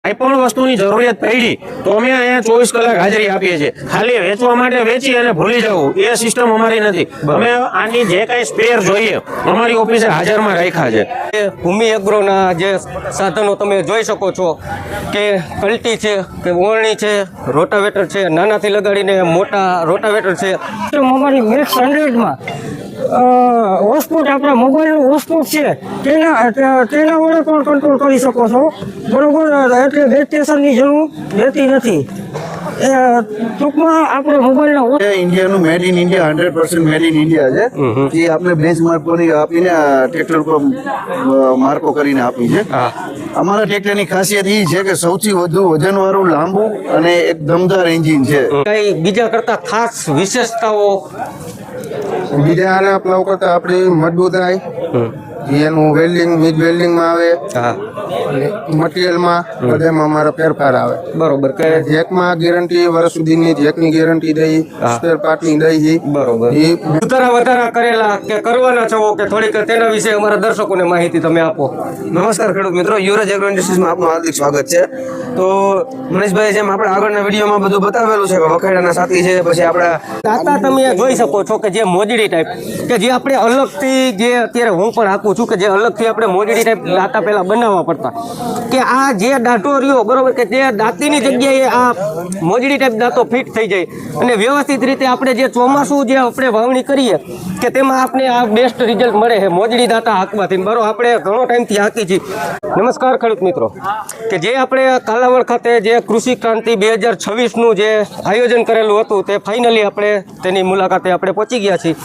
કઈ પણ વસ્તુની જરૂરિયાત પડી તો અમે અહીંયા 24 કલાક હાજરી આપીએ છીએ. ખાલી વેચવા માટે વેચી અને ભૂલી જવું એ સિસ્ટમ અમારી નથી. અમે આની જે કઈ સ્પેર જોઈએ અમારી ઓફિસે હાજરમાં રાખ્યા છે. ભૂમિ એગ્રોના જે સાધનો તમે જોઈ શકો છો કે કલ્ટી છે કે ઓળણી છે, રોટાવેટર છે, નાનાથી લગાડીને મોટા રોટાવેટર છે. અમારી મેક્સ 100માં હોટસ્પોટ આપણા મોબાઈલનું હોટસ્પોટ છે તેના વડે પણ કંટ્રોલ કરી શકો છો, બરોબર. એટલે બેઝ સ્ટેશનની જરૂર રહેતી નથી. ટૂંકમાં આપણે મોબાઈલના ઇન્ડિયાનું made in India 100% made in India છે. જે આપણે બેન્ચ માર્કોની આપીને ટ્રેક્ટર પર માર્કો કરીને આપી છે. અમારા ટ્રેક્ટરની ખાસિયત એ છે કે સૌથી વધુ વજનવાળું, લાંબુ અને એક દમદાર એન્જિન છે. કઈ બીજા કરતા ખાસ વિશેષતાઓ બીજા આના પ્લાવ કરતા આપણી મજબૂતાઈ, એનું વેલ્ડિંગ મિડ વેલ્ડિંગમાં આવે, મટીરિયલમાં બધામાં અમારા ફેરફાર આવે. બરોબર. કે જેકમાં ગેરંટી વર્ષ સુધીની જેકની ગેરંટી દઈ, સ્પેર પાર્ટની દઈ. બરોબર. વધારા કરેલા કે કરવાના છો કે થોડીક તેના વિશે અમારા દર્શકોને માહિતી તમે આપો. નમસ્કાર ખેડૂત મિત્રો, યુવરાજ એગ્રો ઇન્ડસ્ટ્રીઝમાં આપનું હાર્દિક સ્વાગત છે. તો મનીષભાઈ, જેમ આપણે આગળના વિડીયોમાં બધું બતાવેલું છે કે વખેડાના સાથી છે, પછી આપણા દાતા તમે જોઈ શકો છો કે જે મોજડી ટાઈપ કે જે આપણે અલગથી જે અત્યારે હું પણ આપું છું કે જે અલગથી આપણે મોજડી ટાઈપ દાતા પહેલા બનાવવા પડતા કે આ જે દાંતો રહ્યો, બરોબર, કે જે દાંતીની જગ્યાએ આ મોજડી ટાઈપ દાંતો ફિટ થઈ જાય અને વ્યવસ્થિત રીતે આપણે જે ચોમાસું જે આપણે વાવણી કરીએ કે તેમાં આપણે આ બેસ્ટ રિઝલ્ટ મળે છે મોજડી દાંતા હાંકવાથી. બરોબર, આપણે ઘણો ટાઈમથી હાંકી છીએ. નમસ્કાર ખેડૂત મિત્રો, કે જે આપણે કાલાવડ ખાતે જે કૃષિ ક્રાંતિ 2026નું જે આયોજન કરેલું હતું તે ફાઇનલી આપણે તેની મુલાકાતે આપણે પહોંચી ગયા છીએ.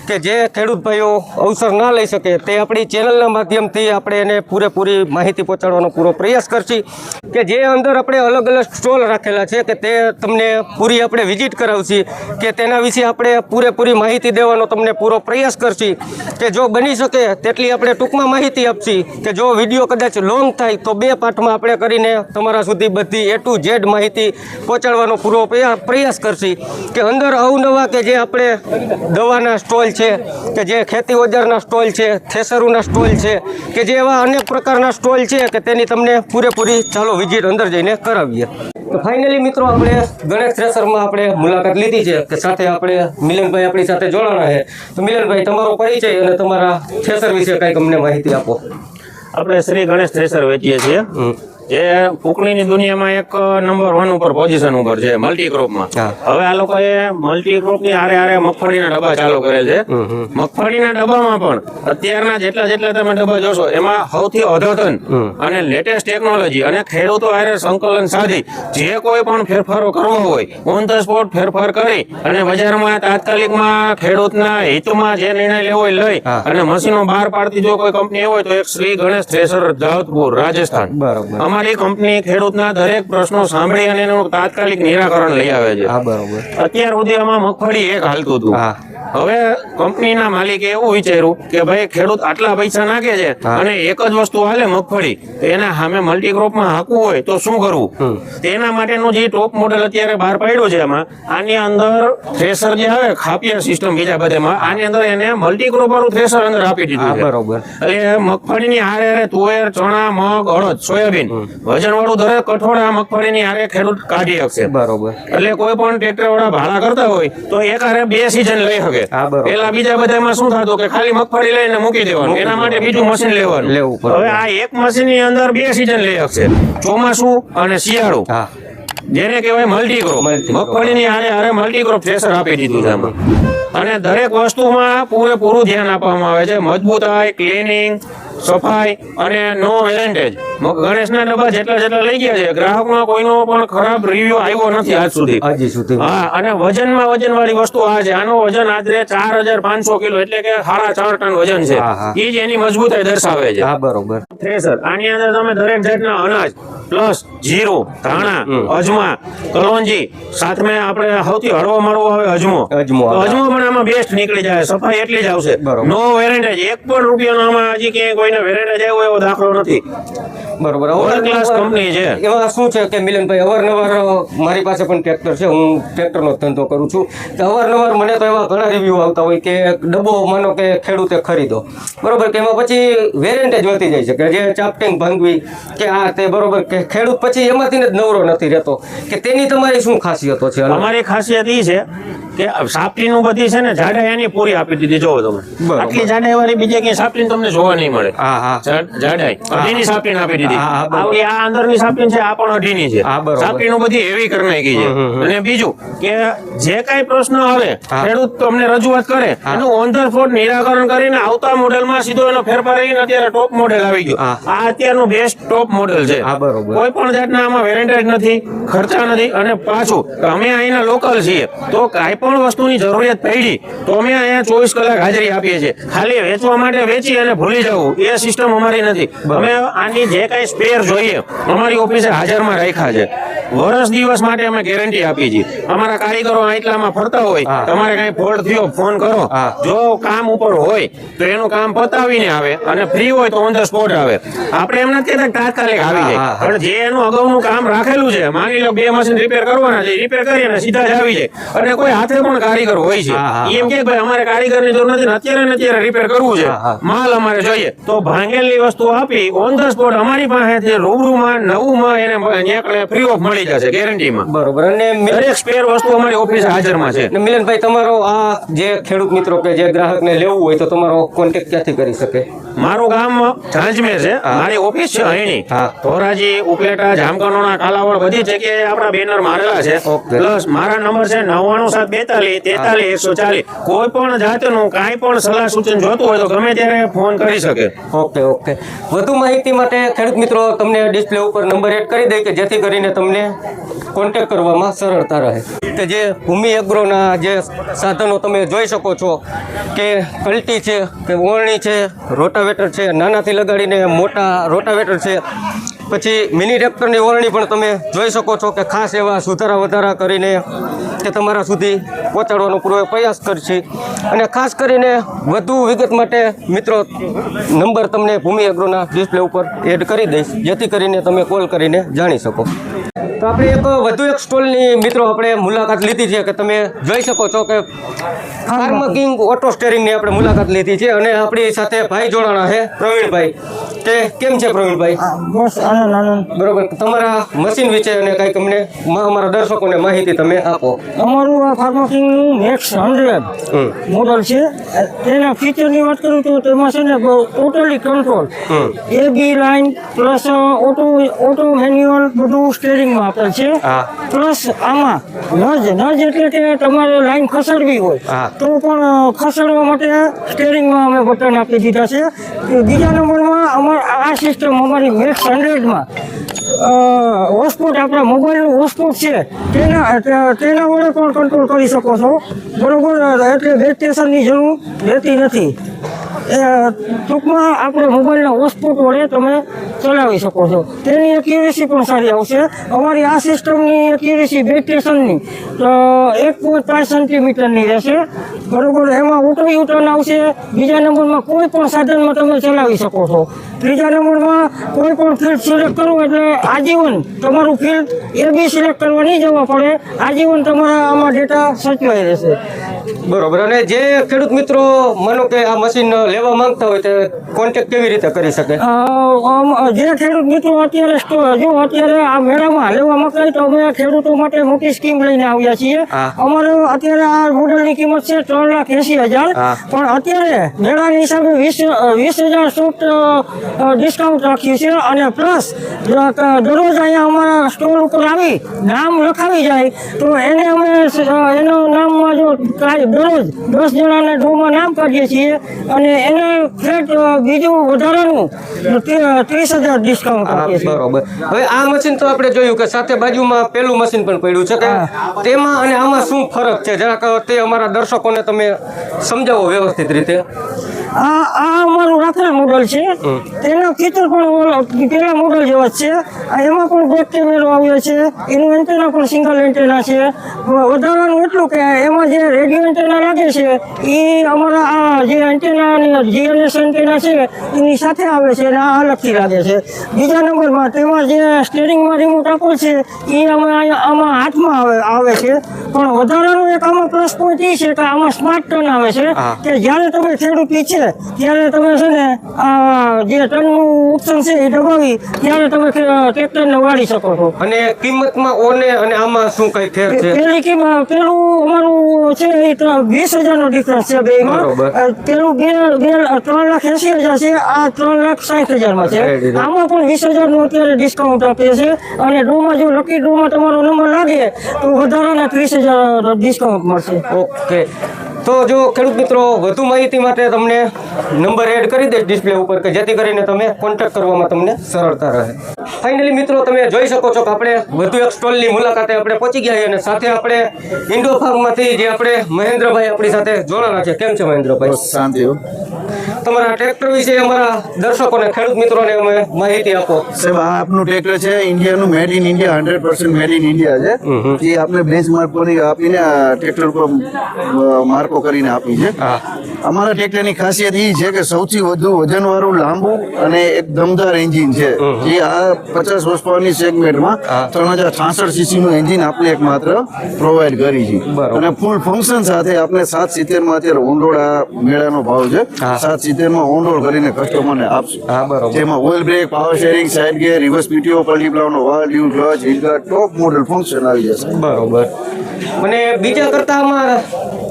કે જે ખેડૂત ભાઈઓ અવસર ના લઈ શકે તે આપણી ચેનલના માધ્યમથી આપણે એને પૂરેપૂરી માહિતી પહોંચાડવાનો પૂરો પ્રયાસ કરશી. કે જે અંદર આપણે અલગ અલગ સ્ટોલ રાખેલા છે કે તે તમને પૂરી આપણે વિઝિટ કરાવશી કે તેના વિશે આપણે પૂરેપૂરી માહિતી દેવાનો તમને પૂરો પ્રયાસ કરશી. કે જો બની શકે તેટલી આપણે ટૂંકમાં માહિતી આપશી. કે જો વિડીયો કદાચ લોંગ થાય તો 2 પાર્ટમાં આપણે કરીને તમારા સુધી બધી A to Z માહિતી પહોંચાડવાનો પૂરો પ્રયાસ કરશી. કે અંદર અવનવા કે જે આપણે દવાના સ્ટોલ છે, કે જે ખેતી ઓજારના સ્ટોલ છે, થેસરોના સ્ટોલ છે, કે જે એવા અનેક પ્રકારના સ્ટોલ છે કે તેની તમને પૂરેપૂરી ચાલો વિઝિટ અંદર જઈને કરાવીએ. તો ફાઇનલી મિત્રો આપણે ગણેશ થ્રેસરમાં આપણે મુલાકાત લીધી છે કે સાથે આપણે મિલનભાઈ આપણી સાથે જોડાણા છે. તો મિલનભાઈ, તમારો પરિચય અને તમારા થ્રેસર વિશે કંઈક અમને માહિતી આપો. આપણે શ્રી ગણેશ થ્રેસર વેચીએ છીએ જે કુકણીની દુનિયામાં એક નંબર 1 ઉપર પોઝિશન ઉપર છે મલ્ટીક્રોપમાં. હવે આ લોકોએ મલ્ટીક્રોપની આરે મગફળીના ડબ્બા ચાલુ કરેલ છે. મગફળીના ડબ્બામાં પણ અત્યારના જેટલા તમે ડબ્બા જોશો એમાં સૌથી અદ્યતન અને લેટેસ્ટ ટેકનોલોજી અને ખેડૂતો હારે સંકલન સાધી જે કોઈ પણ ફેરફારો કરવા હોય ઓન ધ સ્પોટ ફેરફાર કરી અને બજારમાં તાત્કાલિકમાં ખેડૂતના હિતમાં જે નિર્ણય લેવો હોય લઈ અને મશીનો બહાર પાડતી જો કોઈ કંપની હોય તો એક શ્રી ગણેશ થ્રેસર જાવતપુર, રાજસ્થાન. બરોબર. અમારી કંપની ખેડૂતના દરેક પ્રશ્નો સાંભળી અને એનું તાત્કાલિક નિરાકરણ લઈ આવે છે. અત્યાર સુધી આમાં મગફળી એક હાલતું હતું. હવે કંપનીના માલિકે એવું વિચાર્યું કે ભાઈ ખેડૂત આટલા પૈસા નાખે છે અને એક જ વસ્તુ હાલે મગફળી, એના સામે મલ્ટીક્રોપમાં હાંકવું હોય તો શું કરવું. તેના માટેનું જે ટોપ મોડેલ અત્યારે બહાર પાડ્યું છે એમાં આની અંદર થ્રેસર જે આવે ખાપિયા સિસ્ટમ બીજા બધામાં આની અંદર એને મલ્ટીક્રોપ વાળું થ્રેસર અંદર આપી દીધું છે. બરોબર. એટલે મગફળીની હારે તુવેર, ચણા, મગ, અડદ, સોયાબીન વજન વાળું દરેક કઠોળ મગફળીની હારે ખેડૂત કાઢી શકશે. બરોબર. એટલે કોઈ પણ ટ્રેક્ટર વાળા ભાડા કરતા હોય તો એક હારે 2 સીઝન લઈ શકે. પેલા બીજા બધામાં શું થતું કે ખાલી મગફળી લઈને મૂકી દેવાનું, એના માટે બીજું મશીન લેવાનું. હવે આ એક મશીન ની અંદર 2 સીઝન લઈ શકશે, ચોમાસું અને શિયાળુ, જેને કહેવાય મલ્ટીક્રોપ. મગફળીની હારે મલ્ટીક્રોપ થ્રેસર આપી દીધું છે આમાં. અને દરેક વસ્તુમાં પૂરેપૂરું ધ્યાન આપવામાં આવે છે. મજબૂતાઈ, ક્લીનિંગ, સફાઈ અને નો વેરેન્ટેજ. ગણેશના ડબ્બા જેટલા લઈ ગયા છે ગ્રાહકમાં કોઈનો પણ ખરાબ રિવ્યુ આવ્યો નથી આજ સુધી. હા, અને વજનમાં વજનવાળી વસ્તુ આ છે. આનો વજન આશરે 4500 કિલો એટલે કે 4.5 ટન વજન છે. એ જ એની મજબૂતાઈ દર્શાવે છે. બરોબર. થ્રેસર આની અંદર તમે દરેક જાતના અનાજ પ્લસ જીરું, ધાણા, અજમા, કલોંજી, સાથે આપણે સૌથી હળવો મળવો આવે અજમો પણ આમાં બેસ્ટ નીકળી જાય. સફાઈ એટલી જ આવશે. નો વેરેન્ટેજ, 1 પણ રૂપિયાનો આમાં હજી ક્યાંય કોઈને વેરેન્ટેજ આવ્યો એવો દાખલો નથી. બરોબર. વર્લ્ડ ક્લાસ કંપની છે. એમાં શું છે કે મિલનભાઈ, અવારનવાર મારી પાસે પણ ટ્રેક્ટર છે, હું ટ્રેક્ટરનો ધંધો કરું છું, તો અવારનવાર મને તો એવા ઘણા રિવ્યૂ આવતા હોય કે ડબ્બો માનો કે ખેડૂતે ખરીદો, બરોબર, કે એમાં પછી વેરિયન્ટ જ વધી જાય છે કે જે ચાપટિંગ ભાંગવી કે આ તે, બરોબર, કે ખેડૂત પછી એમાંથી જ નવરો નથી રહેતો, કે તેની તમારી શું ખાસિયતો છે? અમારી ખાસિયત એ છે કે સાપટીનું બધી છે ને જાડાઈ એની પૂરી આપી દીધી. જોવો તમે બરોબર. આટલી જાડાઈ વાળી બીજે ક્યાંય સાપટી તમને જોવા નહીં મળે. હા, હા. જાડાઈ અઢીની સાપટી આપી દીધી. હા, હા, બરોબર. આવડી આ અંદરની સાપટી છે, આ પણ અઢીની છે. હા, બરોબર. સાપટીનું બધી એવી કરી નાખી છે. અને બીજું કે જે કાંઈ પ્રશ્ન આવે ખેડૂત તમને રજૂઆત કરે એનું ઓન ધ સ્પોટ નિરાકરણ કરીને આવતા મોડેલમાં સીધો એનો ફેરફાર કરીને અત્યારે ટોપ મોડેલ આવી ગયું. આ અત્યારનું બેસ્ટ ટોપ મોડેલ છે. હા, બરોબર. કોઈ પણ જાતના આમાં વેરેન્ટેજ નથી, ખર્ચા નથી. અને પાછું અમે અહીંના લોકલ છીએ તો કાંઈ પણ વસ્તુની જરૂરિયાત પડી તો અમે અહીંયા 24 કલાક હાજરી આપીએ છીએ. ખાલી વેચવા માટે વેચી અને ભૂલી જવું એ સિસ્ટમ અમારી નથી. અમે આની જે કાંઈ સ્પેર જોઈએ અમારી ઓફિસે હાજરમાં રાખ્યા છે. વર્ષ દિવસ માટે અમે ગેરંટી આપીએ છીએ. અમારા કારીગરો આટલામાં ફરતા હોય, તમારે કાંઈ ફોલ્ટ થયો ફોન કરો, જો કામ ઉપર હોય તો એનું કામ પતાવીને આવે અને ફ્રી હોય તો ઓન ધ સ્પોટ આવે. આપણે એમ નથી કહેતા તાત્કાલિક આવી જાય, પણ જે એનું અગાઉનું કામ રાખેલું છે, માની લો 2 મશીન રિપેર કરવાના છે, રિપેર કરીને સીધા જ આવી જાય. અને કોઈ હાથે પણ કારીગર હોય છે, એમ કે ભાઈ અમારે કારીગરની જરૂર નથી, અત્યારે ને અત્યારે રિપેર કરવું છે, માલ અમારે જોઈએ, તો ભાંગેલી વસ્તુ આપી ઓન ધ સ્પોટ અમારી પાસેથી રૂબરૂમાં નવુંમાં એને ફ્રી ઓફ મળી જશે ગેરંટીમાં. બરોબર. અને દરેક સ્પેર વસ્તુ અમારી ઓફિસે હાજરમાં છે. મિલનભાઈ, તમારો આ જે ખેડૂત મિત્રો કે જે ગ્રાહકને લેવું હોય તો તમારો કોન્ટેક્ટ ક્યાંથી કરી શકે? મારું ગામ ઝાંઝમેર છે, મારી ઓફિસ છે અહીંની. ધોરાજી, ઉપલેટા, જામકંડોરણા, કાલાવડ બધી જગ્યાએ આપણા બેનર મારેલા છે. પ્લસ મારા નંબર છે 99742 43 140. કોઈ પણ જાતનું કાંઈ પણ સલાહ સૂચન જોતું હોય તો ગમે ત્યારે ફોન કરી શકે. Okay, okay. વધુ માહિતી માટે ખેડૂત મિત્રો તમને ડિસ્પ્લે ઉપર નંબર એડ કરી દે કે જેથી કરીને તમને કોન્ટેક્ટ કરવામાં સરળતા રહે. કે જે ભૂમિ એગ્રોના જે સાધનો તમે જોઈ શકો છો કે કલ્ટી છે, કે ઓરણી છે, રોટાવેટર છે, નાનાથી લગાડીને મોટા રોટાવેટર છે, પછી મિની ટ્રેક્ટરની ઓરણી પણ તમે જોઈ શકો છો કે ખાસ એવા સુધારા વધારા કરીને કે તમારા સુધી પહોંચાડવાનો પૂરો પ્રયાસ કરશે. અને ખાસ કરીને વધુ વિગત માટે મિત્રો નંબર તમને ભૂમિ એગ્રોના ડિસ્પ્લે ઉપર એડ કરી દઈશ જેથી કરીને તમે કોલ કરીને જાણી શકો. તો આપણે વધુ એક સ્ટોલની મિત્રો આપણે મુલાકાત લીધી છે કે તમે જોઈ શકો છો કે ફાર્મ કિંગ ઓટો સ્ટેરિંગની આપણે મુલાકાત લીધી છે અને આપણી સાથે ભાઈ જોડાણા છે પ્રવીણભાઈ. કે કેમ છે પ્રવીણભાઈ? બસ આનંદ આનંદ. બરોબર. તમારા મશીન વિશે અને કંઈક અમને અમારા દર્શકોને માહિતી તમે આપો. અમારું આ ફાર્માસિંગનું નેક્સ્ટ 100 મોડલ છે. તેના ફીચરની વાત કરું તો તેમાં છે ને totally control, AB line plus auto manual બધું સ્ટેરિંગમાં આપેલ છે. પ્લસ આમાં નજ એટલે કે તમારે લાઈન ખસેડવી હોય તો પણ ખસેડવા માટે સ્ટેરિંગમાં અમે બટન આપી દીધા છે. બીજા નંબરમાં આ સિસ્ટમ અમારી મેક્સ 100માં હોટસ્પોટ આપણા મોબાઈલનું હોટસ્પોટ છે તેના વડે પણ કંટ્રોલ કરી શકો છો, બરોબર. એટલે બેઝ સ્ટેશનની જરૂર રહેતી નથી. ટૂંકમાં આપણે મોબાઈલના હોટસ્પોટ વડે તમે ચલાવી શકો છો. તેની એક્યુરેસી પણ સારી આવશે. અમારી આ સિસ્ટમની એક્યુરેસી બેઝ સ્ટેશનની 1.5 સેન્ટીમીટરની રહેશે, બરોબર. એમાં ઓટો યુટર્ન આવશે. બીજા નંબરમાં કોઈ પણ સાધનમાં તમે ચલાવી શકો છો. ત્રીજા નંબરમાં કોઈ પણ ફિલ્ડ સિલેક્ટ કરવું એટલે આજીવન તમારું ફિલ્ડ AB સિલેક્ટ કરવા નહીં જવા પડે, આજીવન તમારા આમાં ડેટા સચવાઈ રહેશે. બરોબર. અને જે ખેડૂત મિત્રો માનો કે આ મશીન લેવા માંગતા હોય તે કોન્ટેક્ટ કેવી રીતે કરી શકે? જે ખેડૂત મિત્રો અત્યારે આ મેળામાં લેવા માંગતા હોય તો અમે ખેડૂતો માટે મોટી સ્કીમ લઈને આવ્યા છીએ. અમારે અત્યારે આ મોડલની કિંમત છે 3,80,000, પણ અત્યારે મેળાની હિસાબે 20,000 સોફ્ટ ડિસ્કાઉન્ટ રાખ્યું છે. અને પ્લસ દરરોજ અહીંયા અમારા સ્ટોલ ઉપર આવી નામ લખાવી જાય તો એને અમે એનો નામમાં જો દરરોજ 10 જણાને ડ્રોમાં નામ કાઢીએ છીએ અને એને ફ્લેટ બીજું વધારાનું 30,000 ડિસ્કાઉન્ટ આપીએ છીએ. બરોબર. હવે આ મશીન તો આપણે જોયું કે સાથે બાજુમાં પેલું મશીન પણ પડ્યું છે કે તેમાં અને આમાં શું ફરક છે જરાક તે અમારા દર્શકોને તમે સમજાવો વ્યવસ્થિત રીતે. આ અમારું રાખેલ મોડલ છે. તેના ફીચર પણ પેલા મોડલ જેવા જ છે. એમાં પણ બેક કેમેરો આવ્યો છે, એનું એન્ટેના પણ સિંગલ એન્ટેના છે, વધારાનું એટલું કે એમાં જે રેડિયો એન્ટેના લાગે છે એ અમારા આ જે એન્ટેના અને જીએનએસ એન્ટેના છે એની સાથે આવે છે અને આ અલગથી લાગે છે. બીજા નંબરમાં તેમાં જે સ્ટીરિંગમાં રિમોટ આપો છે એ આમાં હાથમાં આવે છે. પણ વધારાનું એક આમાં પ્લસ પોઈન્ટ એ છે કે આમાં સ્માર્ટ ટર્ન આવે છે કે જ્યારે તમે ખેડૂત ઈચ્છે ત્યારે તમે છે ને આ જે ટર્નનું ઓપ્શન છે એ દબાવી ત્યારે તમે ટ્રેક્ટરને વાળી શકો છો. અને કિંમતમાં ઓને અને આમાં શું કઈ ફેર છે? પેલું અમારું છે એ 20,000 નો ડિફરન્સ છે બેમાં. પેલું 3,80,000 છે, આ 3,60,000 છે. આમાં પણ 20,000 નું અત્યારે ડિસ્કાઉન્ટ આપીએ છીએ અને ડ્રોમાં જો લકી ડ્રોમાં તમારો નંબર લાગે તો વધારાના 30,000 ડિસ્કાઉન્ટ મળશે. ઓકે, તો જો ખેડૂત મિત્રો વધુ માહિતી માટે તમને નંબર એડ કરી દે ડિસ્પ્લે ઉપર કે જેથી કરીને તમે કોન્ટેક્ટ કરવામાં તમને સરળતા રહે. ફાઇનલી મિત્રો તમે જોઈ શકો છો કે આપણે વધુ એક સ્ટોલની મુલાકાતે આપણે પહોંચી ગયા છીએ અને સાથે આપણે ઇન્ડો ફાર્મમાંથી જે આપણે મહેન્દ્રભાઈ આપણી સાથે જોડાણા છે. કેમ છે મહેન્દ્રભાઈ? શાંતિ હો. તમારા ટ્રેક્ટર વિશે અમારા દર્શકોને ખેડૂત મિત્રોને અમે માહિતી આપો. સાહેબ આ આપનું ટ્રેક્ટર છે ઇન્ડિયાનું, made in India, 100% made in India છે. જે આપણે બેન્ચમાર્ક આપીને આ ટ્રેક્ટર ઉપર માર્કો કરીને આપી છે. અમારા ટ્રેક્ટરની ખાસિયત એ છે કે સૌથી વધુ વજનવાળું, લાંબુ અને એક દમદાર એન્જિન છે. જે આ 50 હોર્સ પાવરની સેગમેન્ટમાં 3066 સીસી નું એન્જિન આપણે એક માત્ર પ્રોવાઈડ કરી છે અને ફૂલ ફંક્શન સાથે આપણે 770 માં અત્યારે ઓંડોળા મેળાનો ભાવ છે. 770 માં ઓંડોળ કરીને કસ્ટમરને આપશું. જેમાં oil brake, power steering, side gear, reverse PTO, પલ્લી પ્લાવનો વાલ, dual clutch, hill guard, top model function આવી જશે. બરોબર. મને બીજા કરતામાં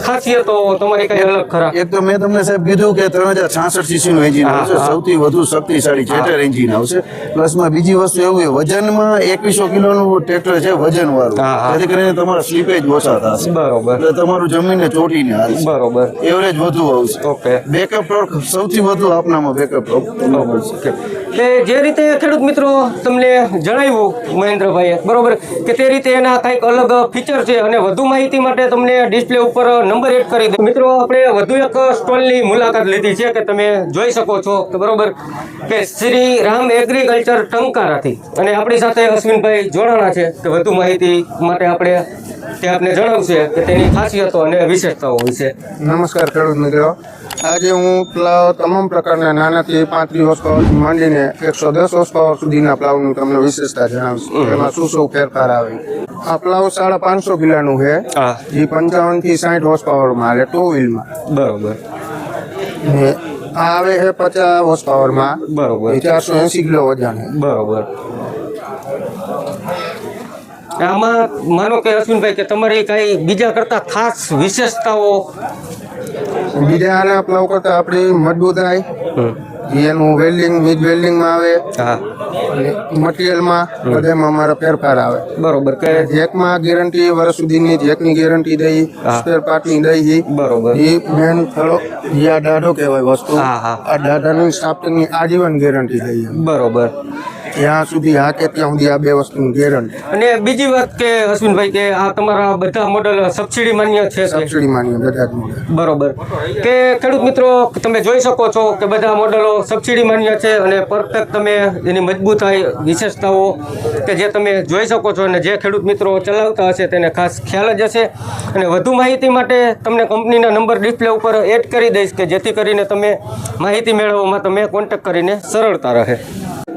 ખાસિયતો તમારી કઈ અલગ ખરા? એક તો મેં તમને સાહેબ કીધું કે 3066 સીસી નું એન્જિન આવશે, સૌથી વધુ શક્તિશાળી જેટર એન્જિન આવશે. પ્લસમાં બીજી વસ્તુ એવું છે, વજનમાં 2100 કિલોનું ટ્રેક્ટર છે, વજન વાળું, જેથી કરીને તમારા સ્લીપેજ ઓછા થશે. બરોબર. એટલે તમારું જમીનને ચોટીને હાલશે. બરોબર. એવરેજ વધુ આવશે. ઓકે. બેકઅપ ટોર્ક સૌથી વધુ આપનામાં બેકઅપ ટોર્ક મળશે. જે રીતે ખેડૂત મિત્રો તમને જણાવ્યું મહેન્દ્રભાઈએ, બરોબર, કે તે રીતે એના કંઈક અલગ ફીચર છે અને વધુ માહિતી માટે તમને ડિસ્પ્લે ઉપર નંબર એડ કરી દો. મિત્રો આપણે વધુ એક સ્ટોલની મુલાકાત લીધી છે કે તમે જોઈ શકો છો કે બરોબર કે શ્રી રામ એગ્રીકલ્ચર ટંકારાથી અને આપણી સાથે અશ્વિનભાઈ જોડાણા છે કે વધુ માહિતી માટે આપણે તે આપને જણાવશે કે તેની ખાસિયતો અને વિશેષતાઓ વિશે. નમસ્કાર ખેડૂત મિત્રો, આજે હું પ્લાવ તમામ પ્રકારના નાનાથી 35 હોર્સ પાવરથી માંડીને 110 હોર્સ પાવર સુધીના પ્લાવનું તમને વિશેષતા જણાવીશ. એમાં શું શું ફેરફાર આવે. આ પ્લાવ 550 કિલોનું છે, જે 55 થી 60 હોર્સ પાવરમાં હાલે 2 વ્હીલમાં. બરોબર. ને આ આવે છે 50 હોર્સ પાવરમાં. બરોબર. 480 કિલો વજન. બરોબર. આમાં માનો કે અશ્વિનભાઈ કે તમારી કઈ બીજા કરતા ખાસ વિશેષતાઓ? બીજા આના પ્લાવ કરતા આપણી મજબૂતાઈ, એનું વેલ્ડિંગ મિડ વેલ્ડિંગમાં આવે, મટીરિયલમાં બધામાં અમારા ફેરફાર આવે. બરોબર. કે જેકમાં ગેરંટી વર્ષ સુધીની જેકની ગેરંટી દઈ, સ્પેર પાર્ટની દઈ. બરોબર. એ મેન થોડો જે આ દાઢો કહેવાય વસ્તુ, આ દાઢાની સ્ટાફની આજીવન ગેરંટી દઈએ. બરોબર. ત્યાં સુધી હાકે ત્યાં સુધી આ બે વસ્તુની ગેરંટી. અને બીજી વાત કે અશ્વિનભાઈ કે આ તમારા બધા મોડલ સબસિડી માન્ય છે? સબસિડી માન્ય બધા જ મોડલ. બરોબર. કે ખેડૂત મિત્રો તમે જોઈ શકો છો કે બધા મોડલો સબસિડી માન્ય છે અને પરફેક્ટ તમે એની મજબૂતાઈ, વિશેષતાઓ કે જે તમે જોઈ શકો છો અને જે ખેડૂત મિત્રો ચલાવતા હશે તેને ખાસ ખ્યાલ જ હશે. અને વધુ માહિતી માટે તમને કંપનીના નંબર ડિસ્પ્લે ઉપર એડ કરી દઈશ કે જેથી કરીને તમે માહિતી મેળવવામાં તમે કોન્ટેક્ટ કરીને સરળતા રહે.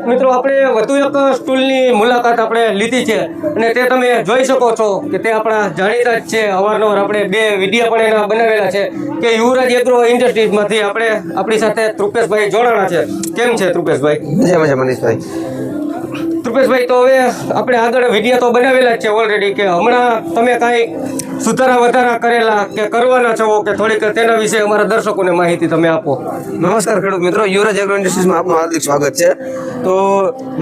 મિત્રો આપણે વધુ એક સ્ટોલની મુલાકાત આપણે લીધી છે અને તે તમે જોઈ શકો છો કે તે આપણા જાણીતા જ છે. અવારનવાર આપણે 2 વિડીયો પણ એના બનાવેલા છે કે યુવરાજ એગ્રો ઇન્ડસ્ટ્રીઝમાંથી આપણી સાથે તૃપેશભાઈ જોડાણા છે. કેમ છે તૃપેશભાઈ? મજામાં મનીષભાઈ. તૃપેશભાઈ, તો હવે આપણે આગળ વિડીયો તો બનાવેલા જ છે ઓલરેડી, કે હમણાં તમે કાંઈ સુધારા વધારા કરેલા કે કરવાના છો કે થોડીક તેના વિશે અમારા દર્શકોને માહિતી તમે આપો. નમસ્કાર ખેડૂત મિત્રો, યુવરાજ એગ્રો ઇન્ડસ્ટ્રીઝમાં આપનું હાર્દિક સ્વાગત છે. તો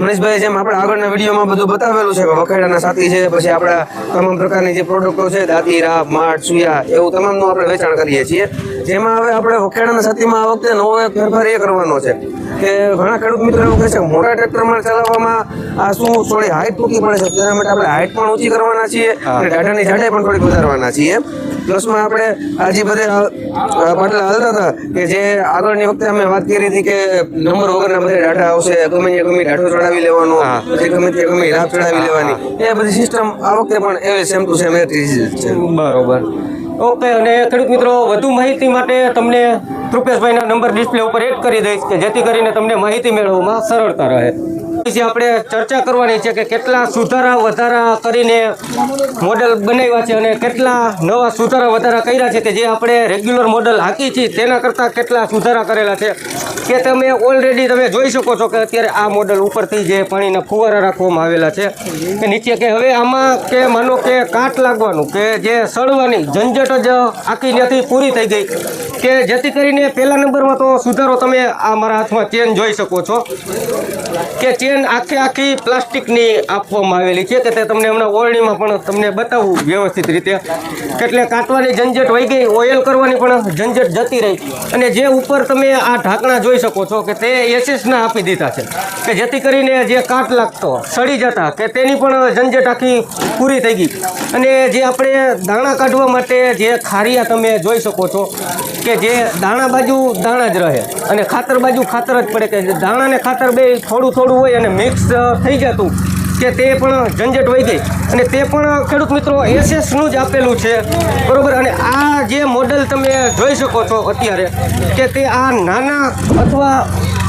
મનીષભાઈ, જેમ આપણે આગળના વિડીયોમાં બધું બતાવેલું છે કે વખેડાના સાથી છે, પછી આપણા તમામ પ્રકારની જે પ્રોડક્ટો છે, દાંતી, રાપ, માટ, સુયા, એવું તમામનું આપણે વેચાણ કરીએ છીએ. જેમાં હવે આપણે વખેડાના સાથીમાં આ વખતે નવો એક ફેરફાર એ કરવાનો છે કે ઘણા ખેડૂત મિત્રો એવું કહે છે મોટા ટ્રેક્ટરમાં ચલાવવામાં આ શું થોડી હાઈટ ટૂંકી પડે છે તેના માટે આપણે હાઈટ પણ ઊંચી કરવાના છીએ અને ડાટાની જાડાઈ પણ થોડીક વધારવાના છીએ. પ્લસમાં આપણે આ જે બધે પાટલા હાલતા હતા કે જે આગળની વખતે અમે વાત કરી હતી કે નંબર વગરના બધા ડાટા આવશે, ગમે ડાટો ચડાવી લેવાનો, પછી ગમે રાપ ચડાવી લેવાની, એ બધી સિસ્ટમ આ વખતે પણ એવી સેમ ટુ સેમ છે. બરોબર. ઓકે, અને ખેડૂત મિત્રો વધુ માહિતી માટે તમને કૃપેશભાઈના નંબર ડિસ્પ્લે ઉપર એડ કરી દઈશ કે જેથી કરીને તમને માહિતી મેળવવામાં સરળતા રહે. પછી આપણે ચર્ચા કરવાની છે કે કેટલા સુધારા વધારા કરીને મોડલ બનાવ્યા છે અને કેટલા નવા સુધારા વધારા કર્યા છે કે જે આપણે રેગ્યુલર મોડલ હાકી છીએ તેના કરતાં કેટલા સુધારા કરેલા છે કે તમે ઓલરેડી તમે જોઈ શકો છો કે અત્યારે આ મોડલ ઉપરથી જે પાણીના ફુવારા રાખવામાં આવેલા છે કે નીચે કે હવે આમાં કે માનો કે કાટ લાગવાનું કે જે સળવાની ઝંઝટ જ આખી ત્યાંથી પૂરી થઈ ગઈ કે જેથી કરીને પહેલા નંબરમાં તો સુધારો તમે આ મારા હાથમાં ચેન જોઈ શકો છો કે ચેન આખી પ્લાસ્ટિકની આપવામાં આવેલી છે કે તે તમને હમણાં ઓરણીમાં પણ તમને બતાવું વ્યવસ્થિત રીતે એટલે કાટવાની ઝંઝટ વહી ગઈ, ઓઇલ કરવાની પણ ઝંઝટ જતી રહી. અને જે ઉપર તમે આ ઢાંકણા જોઈ શકો છો કે તે એસએસના આપી દીધા છે કે જેથી કરીને જે કાટ લાગતો સડી જતા કે તેની પણ ઝંઝટ આખી પૂરી થઈ ગઈ. અને જે આપણે દાણા કાઢવા માટે જે ખારિયા તમે જોઈ શકો છો કે જે દાણા બાજુ દાણા જ રહે અને ખાતર બાજુ ખાતર જ પડે કે દાણા ને ખાતર બે થોડું હોય અને મિક્સ થઈ જતું કે તે પણ ઝંઝટ વહી ગઈ. અને તે પણ ખેડૂત મિત્રો એસએસનું જ આપેલું છે, બરોબર. અને આ જે મોડલ તમે જોઈ શકો છો અત્યારે કે તે આ નાના અથવા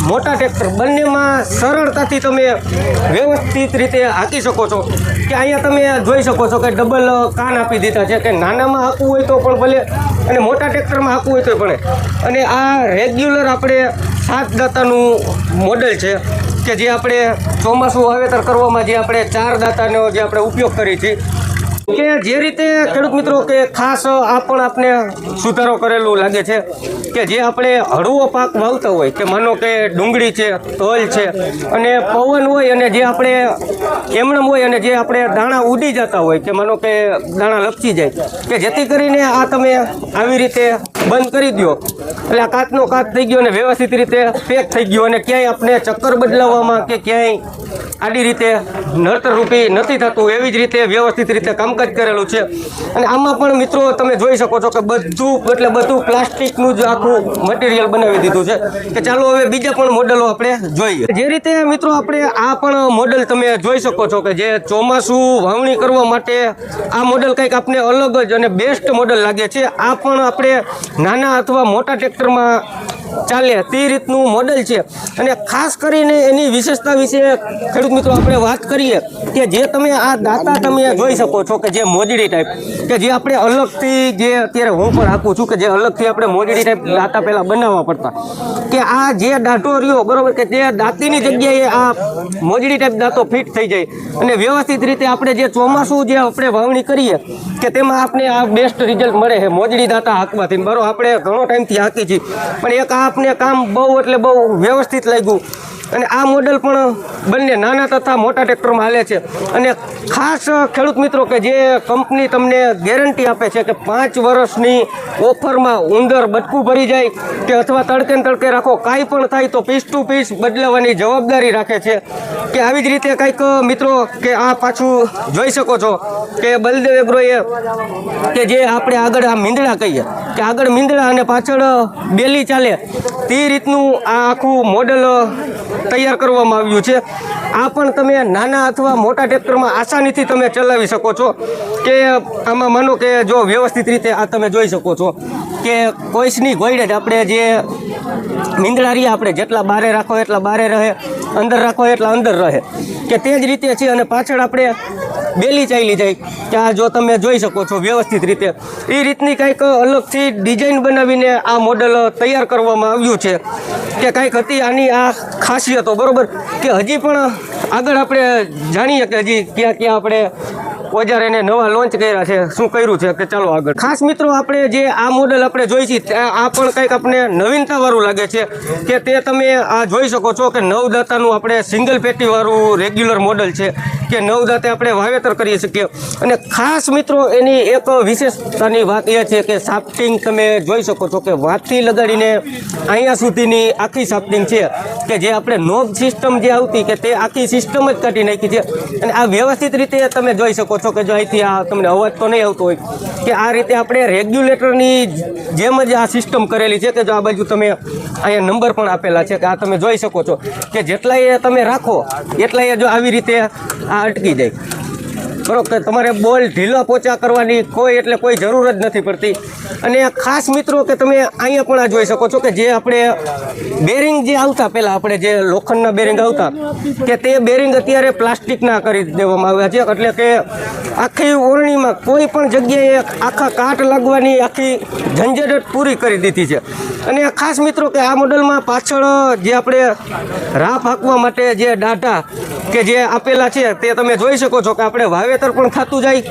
મોટા ટ્રેક્ટર બંનેમાં સરળતાથી તમે વ્યવસ્થિત રીતે હાંકી શકો છો કે અહીંયા તમે જોઈ શકો છો કે ડબલ કાન આપી દીધા છે કે નાનામાં હાંકવું હોય તો પણ ભલે અને મોટા ટ્રેક્ટરમાં હાંકવું હોય તો ભલે. અને આ રેગ્યુલર આપણે 7 દાંતાનું મોડલ છે કે જે આપણે ચોમાસું વાવેતર કરવામાં જે આપણે 4 દાંતાનો જે આપણે ઉપયોગ કરીએ છીએ કે જે રીતે ખેડૂત મિત્રો કે ખાસ આ પણ આપણે સુધારો કરેલું લાગે છે કે જે આપણે હળવો પાક વાવતા હોય કે માનો કે ડુંગળી છે, તલ છે અને પવન હોય અને જે આપણે એમણમ હોય અને જે આપણે દાણા ઉડી જતા હોય કે માનો કે દાણા લપસી જાય કે જેથી કરીને આ તમે આવી રીતે બંધ કરી દો એટલે આ કાચનો કાચ થઈ ગયો અને વ્યવસ્થિત રીતે પેક થઈ ગયો અને ક્યાંય આપણે ચક્કર બદલાવવામાં કે ક્યાંય આડી રીતે નડતરરૂપી નથી થતું એવી જ રીતે વ્યવસ્થિત રીતે કામકાજ કરેલું છે. અને આમાં પણ મિત્રો તમે જોઈ શકો છો કે બધું પ્લાસ્ટિકનું જ આખું મટીરિયલ બનાવી દીધું છે કે ચાલો હવે બીજા પણ મોડલો આપણે જોઈએ. જે રીતે મિત્રો આપણે આ પણ મોડલ તમે જોઈ શકો છો કે જે ચોમાસું વાવણી કરવા માટે આ મોડલ કંઈક આપણે અલગ જ અને બેસ્ટ મોડલ લાગે છે. આ પણ આપણે નાના અથવા મોટા ટ્રેક્ટરમાં ચાલે તે રીતનું મોડલ છે. અને ખાસ કરીને એની વિશેષતા વિશે ખેડૂત મિત્રો આપણે વાત કરીએ કે જે તમે આ દાંતા તમે જોઈ શકો છો કે જે મોજડી ટાઈપ કે જે આપણે અલગથી જે અત્યારે હું પણ આપું છું કે જે અલગથી આપણે મોજડી ટાઈપ દાંતા પહેલાં બનાવવા પડતા કે આ જે દાંતો રહ્યો બરોબર કે જે દાંતીની જગ્યાએ આ મોજડી ટાઈપ દાંતો ફિટ થઈ જાય અને વ્યવસ્થિત રીતે આપણે જે ચોમાસું જે આપણે વાવણી કરીએ કે તેમાં આપણે આ બેસ્ટ રિઝલ્ટ મળે છે મોજડી દાંતા હાંકવાથી. બરોબર આપણે ઘણો ટાઈમથી હાંકી છીએ પણ એક આપને કામ બહુ એટલે બહુ વ્યવસ્થિત લાગ્યું. અને આ મોડલ પણ બંને નાના તથા મોટા ટ્રેક્ટરમાં હાલે છે. અને ખાસ ખેડૂત મિત્રો કે જે કંપની તમને ગેરંટી આપે છે કે 5 વર્ષની ઓફરમાં ઉંદર બટકું ભરી જાય કે અથવા તડકે ને તડકે રાખો કાંઈ પણ થાય તો પીસ ટુ પીસ બદલાવાની જવાબદારી રાખે છે કે આવી જ રીતે કંઈક મિત્રો કે આ પાછું જોઈ શકો છો કે બલદેવ એગ્રોએ કે જે આપણે આગળ આ મીંદડા કહીએ કે આગળ મીંદડા અને પાછળ બેલી ચાલે તે રીતનું આ આખું મોડલ તૈયાર કરવામાં આવ્યું છે. આ પણ તમે નાના અથવા મોટા ટ્રેક્ટરમાં આસાનીથી તમે ચલાવી શકો છો કે આમાં માનો કે જો વ્યવસ્થિત રીતે આ તમે જોઈ શકો છો કે કોઈસની ગોઈડે જ આપણે જે મીંદડા રહ્યા આપણે જેટલા બારે રાખો એટલા બારે રહે, અંદર રાખો એટલા અંદર રહે કે તે જ રીતે છે. અને પાછળ આપણે બેલી ચાલી જાય કે આ જો તમે જોઈ શકો છો વ્યવસ્થિત રીતે એ રીતની કંઈક અલગથી ડિઝાઇન બનાવીને આ મોડલ તૈયાર કરવામાં આવ્યું છે કે કંઈક હતી આની આ ખાસિયતો બરોબર કે હજી પણ આગળ આપણે જાણીએ કે હજી ક્યાં ક્યાં આપણે ઓજાર એને નવા લોન્ચ કર્યા છે, શું કર્યું છે કે ચાલો આગળ. ખાસ મિત્રો આપણે જે આ મોડલ આપણે જોઈ છીએ આ પણ કંઈક આપણે નવીનતા વાળું લાગે છે કે તે તમે આ જોઈ શકો છો કે 9 દાંતાનું આપણે સિંગલ પેટી વાળું રેગ્યુલર મોડલ છે કે 9 દાંતે આપણે વાવેતર કરી શકીએ. અને ખાસ મિત્રો એની એક વિશેષતાની વાત એ છે કે સાફ્ટિંગ તમે જોઈ શકો છો કે વાતથી લગાડીને અહીંયા સુધીની આખી સાફ્ટિંગ છે કે જે આપણે નોબ સિસ્ટમ જે આવતી કે તે આખી સિસ્ટમ જ કાઢી નાખી છે. અને આ વ્યવસ્થિત રીતે તમે જોઈ શકો છો કે જો અહીંથી આ તમને અવાજ તો નહીં આવતો હોય કે આ રીતે આપણે રેગ્યુલેટરની જેમ જ આ સિસ્ટમ કરેલી છે કે જો આ બાજુ તમે અહીંયા નંબર પણ આપેલા છે કે આ તમે જોઈ શકો છો કે જેટલા એ તમે રાખો એટલા એ જો આવી રીતે આ અટકી જાય. બરોબર કે તમારે બોલ ઢીલા પોચા કરવાની કોઈ જરૂર જ નથી પડતી. અને ખાસ મિત્રો કે તમે અહીંયા પણ આ જોઈ શકો છો કે જે આપણે બેરિંગ જે આવતા પહેલાં આપણે જે લોખંડના બેરિંગ આવતા કે તે બેરિંગ અત્યારે પ્લાસ્ટિકના કરી દેવામાં આવ્યા છે. એટલે કે આખી ઓરણીમાં કોઈ પણ જગ્યાએ આખા કાટ લાગવાની આખી ઝંઝટ પૂરી કરી દીધી છે. અને ખાસ મિત્રો કે આ મોડલમાં પાછળ જે આપણે રાહ હાંકવા માટે જે ડાટા કે જે આપેલા છે તે તમે જોઈ શકો છો કે આપણે વાવેતર પણ થતું જાય,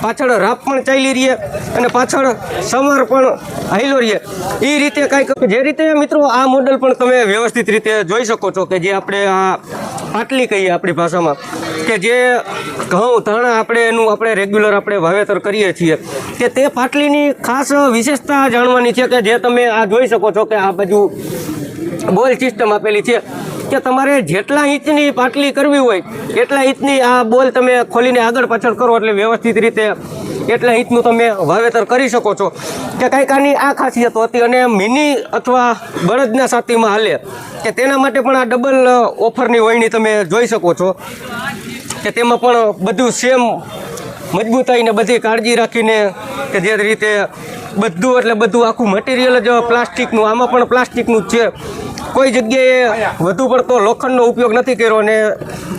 પાછળ રાપ પણ ચાલી રહીએ અને પાછળ સમર પણ હાઈલો રહીએ. એ રીતે કાંઈક જે રીતે મિત્રો આ મોડલ પણ તમે વ્યવસ્થિત રીતે જોઈ શકો છો કે જે આપણે આ પાટલી કહીએ આપણી ભાષામાં કે જે ઘઉં ધાણા આપણે રેગ્યુલર આપણે વાવેતર કરીએ છીએ કે તે પાટલીની ખાસ વિશેષતા જાણવાની છે કે જે તમે આ જોઈ શકો છો કે આ બાજુ બોલ સિસ્ટમ આપેલી છે કે તમારે જેટલા ઇંચની પાટલી કરવી હોય એટલા ઇંચની આ બોલ તમે ખોલીને આગળ પાછળ કરો એટલે વ્યવસ્થિત રીતે એટલા ઇંચનું તમે વાવેતર કરી શકો છો કે કંઈક આની આ ખાસિયત હતી. અને મિની અથવા બળદના સાતીમાં હાલે કે તેના માટે પણ આ ડબલ ઓફરની વળણી તમે જોઈ શકો છો કે તેમાં પણ બધું સેમ મજબૂતાઈને બધી કાળજી રાખીને કે જે રીતે બધું આખું મટીરિયલ જ પ્લાસ્ટિકનું, આમાં પણ પ્લાસ્ટિકનું જ છે. કોઈ જગ્યાએ વધુ પડતો લોખંડનો ઉપયોગ નથી કર્યો. અને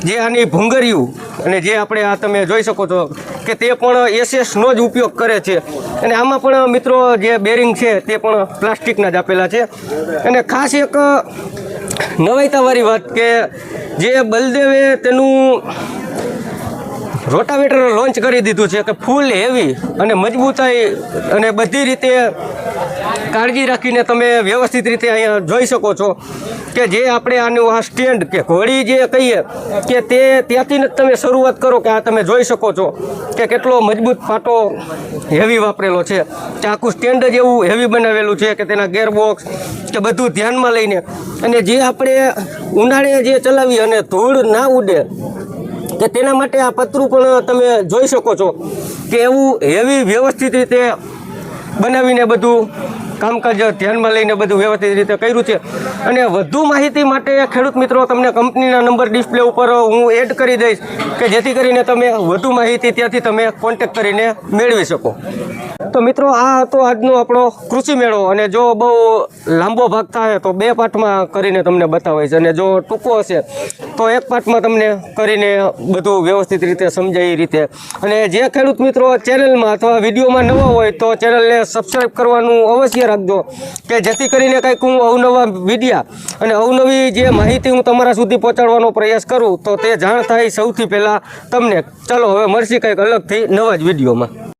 જે આની ભૂંગળિયું અને જે આપણે આ તમે જોઈ શકો છો કે તે પણ એસએસનો જ ઉપયોગ કરે છે. અને આમાં પણ મિત્રો જે બેરિંગ છે તે પણ પ્લાસ્ટિકના જ આપેલા છે. અને ખાસ એક નવાઈતાવાળી વાત કે જે બલદેવે તેનું રોટાવેટર લોન્ચ કરી દીધું છે કે ફૂલ હેવી અને મજબૂતાઈ અને બધી રીતે કાળજી રાખીને તમે વ્યવસ્થિત રીતે અહીંયા જોઈ શકો છો કે જે આપણે આનું આ સ્ટેન્ડ કે ઘોડી જે કહીએ કે તે ત્યાંથી જ તમે શરૂઆત કરો કે આ તમે જોઈ શકો છો કે કેટલો મજબૂત પાટો હેવી વાપરેલો છે કે આખું સ્ટેન્ડ જ એવું હેવી બનાવેલું છે કે તેના ગેરબોક્સ કે બધું ધ્યાનમાં લઈને. અને જે આપણે ઉનાળે જે ચલાવી અને ધૂળ ના ઉડે કે તેના માટે આ પતરું પણ તમે જોઈ શકો છો કે એવું હેવી વ્યવસ્થિત રીતે બનાવીને બધું કામકાજ ધ્યાનમાં લઈને બધું વ્યવસ્થિત રીતે કર્યું છે. અને વધુ માહિતી માટે ખેડૂત મિત્રો તમને કંપનીના નંબર ડિસ્પ્લે ઉપર હું એડ કરી દઈશ કે જેથી કરીને તમે વધુ માહિતી ત્યાંથી તમે કોન્ટેક્ટ કરીને મેળવી શકો. તો મિત્રો આ હતો આજનો આપણો કૃષિ મેળો. અને જો બહુ લાંબો ભાગ થાય તો 2 પાર્ટમાં કરીને તમને બતાવીશ, અને જો ટૂંકો હશે તો 1 પાર્ટમાં તમને કરીને બધું વ્યવસ્થિત રીતે સમજાય એ રીતે. અને જે ખેડૂત મિત્રો ચેનલમાં અથવા વિડીયોમાં નવા હોય તો ચેનલને સબસ્ક્રાઈબ કરવાનું અવશ્ય રાખજો કે જેથી કરીને કંઈક હું અવનવા વિડીયા અને અવનવી જે માહિતી હું તમારા સુધી પહોંચાડવાનો પ્રયાસ કરું તો તે જાણ થાય સૌથી પહેલાં તમને. ચાલો હવે મળશે કંઈક અલગથી નવા જ વિડીયોમાં.